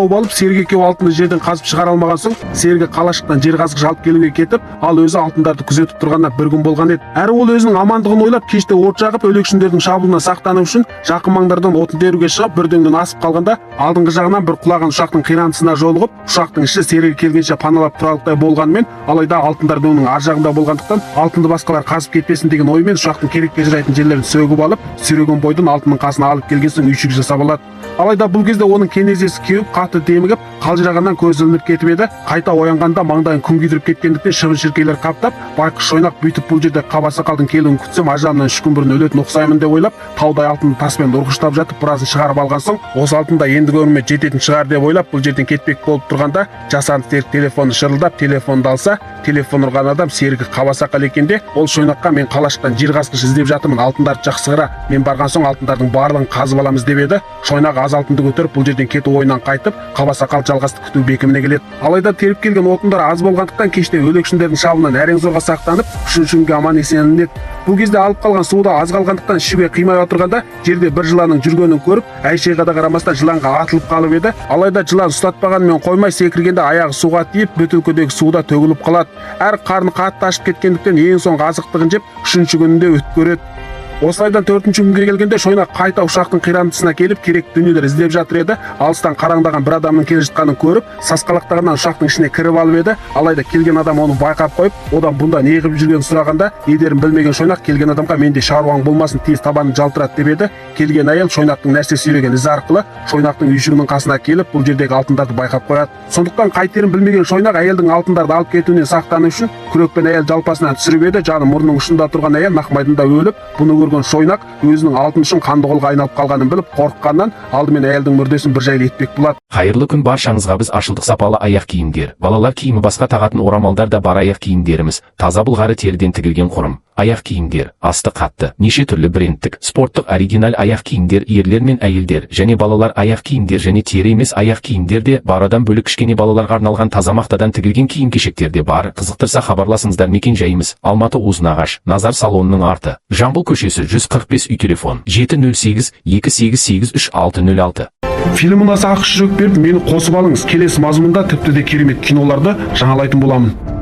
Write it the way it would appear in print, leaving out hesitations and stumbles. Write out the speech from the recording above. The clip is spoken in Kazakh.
тауып алып, Серік екеуі алтынды жерден қазып шығара алмаған соң, Серігі қалашықтан жер қазғыш алып келуге кетіп, ал өзі алтындарды күзетіп тұрғанда бір күн болған еді. Әрі ол өзінің амандығын ойлап, кеште от жағып, өлекшіндердің шабуылынан сақтану үшін жақын маңдардан отын теруге шығып, бірдеңден асып қалғанда, алдыңғы жағынан бір құлаған ұшақтың қирандысына жолығып, ұшақтың іші Серігі келгенше паналап тұрарлықтай болғанымен, алайда алтындар дөңнің ар жағында болғандықтан, алтынды басқалар қазып кетпесін деген оймен ұшақтың керекке жарайтын жерлерін сөгіп алып, сүйреген бойдан алтынның қасына алып келген соң үйшік жасап алады. Алайда бұл кезде оның кенезесі кеуіп, қатты демігіп, қалжырағаннан көзі ілініп кетіп еді. Қайта оянғанда маңдайын күн күйдіріп кеткендіктен шыбын-шіркейлер қаптап, байқұс шойнақ бүйтіп бұл жерде қаба сақалдың келуін күтсем, ажалынан 3 күн бұрын өлетін ұқсаймын деп ойлап, таудай алтынды таспен ұрғыштап жатып, біразын шығарып алған соң, осы алтында енді өміріме жететін шығар деп ойлап, бұл жерден кетпек болып тұрғанда, жасанды Серік телефоны шырылдап, телефонды алса, телефон ұрған адам Серігі қаба сақал екенде, ол шойнаққа мен қалашықтан жер қазғыш іздеп жатырмын, алтындарды жақсы қыра, мен барған соң алтындардың барлығын қазып аламыз деп еді. Шойнақ аз алтынды көтеріп, бұл жерден кету ойынан қайтып, қаба сақал жалғасты күту бекіміне келеді. Алайда теріп келген отындар аз болғандықтан кеште өлекшіндердің шабуынан әрең зорға сақтанып, үшінші күнге аман есен ілінеді. Бұл кезде алып қалған суда аз қалғандықтан ішуге қимай отырғанда, жерде бір жыланның жүргенін көріп, әй-шайға да қарамастан жыланға атылып қалып еді. Алайда жылан ұстатпағанымен қоймай, секіргенде аяғы суға тиіп, бөтелкедегі суда төгіліп қалады. Әр қарны қатты ашып кеткендіктен ең соңғы азықтығын жеп, үшінші күнінде өтіп көреді. Осылайдан 4-ші күнге келгенде Шойнақ қайта ұшақтың қирандысына келіп, керек дүниелер іздеп жатыр еді. Алыстан қараңдаған бір адамның келе жатқанын көріп, сасқалақтағаннан ұшақтың ішіне кіріп алып еді. Алайда келген адам оны байқап қойып, одан бұнда не қылып жүргенін сұрағанда, едерін білмеген Шойнақ келген адамға менде шаруаң болмасын, тез табанын жалтырат деп еді. Келген әйел Шойнақтың нәрсе сүйреген ізі арқылы Шойнақтың үйшігінің қасына келіп, бұл жердегі алтындарды байқап қояды. Сондықтан қайтерін білмеген Шойнақ әйелдің алтындарды алып кетуінен сақтану үшін күрекпен әйел жалпасынан түсіріп еді. Жаны мұрнының ұшында тұрған әйел нақмайдында өліп, бұны көрген Шойнақ өзінің алтын үшін қанды қолға айналып қалғанын біліп, қорыққаннан алдымен әйелдің мүрдесін бір жайлы етпек болады. Қайырлы күн баршаңызға. Біз ашылдық сапалы аяқ киімдер, балалар киімі, басқа тағатын орамалдар да бар. Аяқ киімдеріміз таза былғары теріден тігілген құрым аяқ киімдер, асты қатты, неше түрлі брендтік, спорттық оригинал аяқ киімдер, ерлер мен әйелдер және балалар аяқ киімдер және тері емес аяқ киімдер де бар. Одан бөлек кішкене балаларға арналған таза мақтадан тігілген киім-кешектер де бар. Қызықтырса хабарласыңыздар. Мекен жайымыз Алматы Ұзынағаш, Назар салонының арты, Жамбыл көшесі 145, үй телефон 708 288 3606. Фильм ұнаса ақша жүк беріп, мені қосып алыңыз. Келесі мазмұнда тіпті де керемет киноларды жаңалайтын боламын.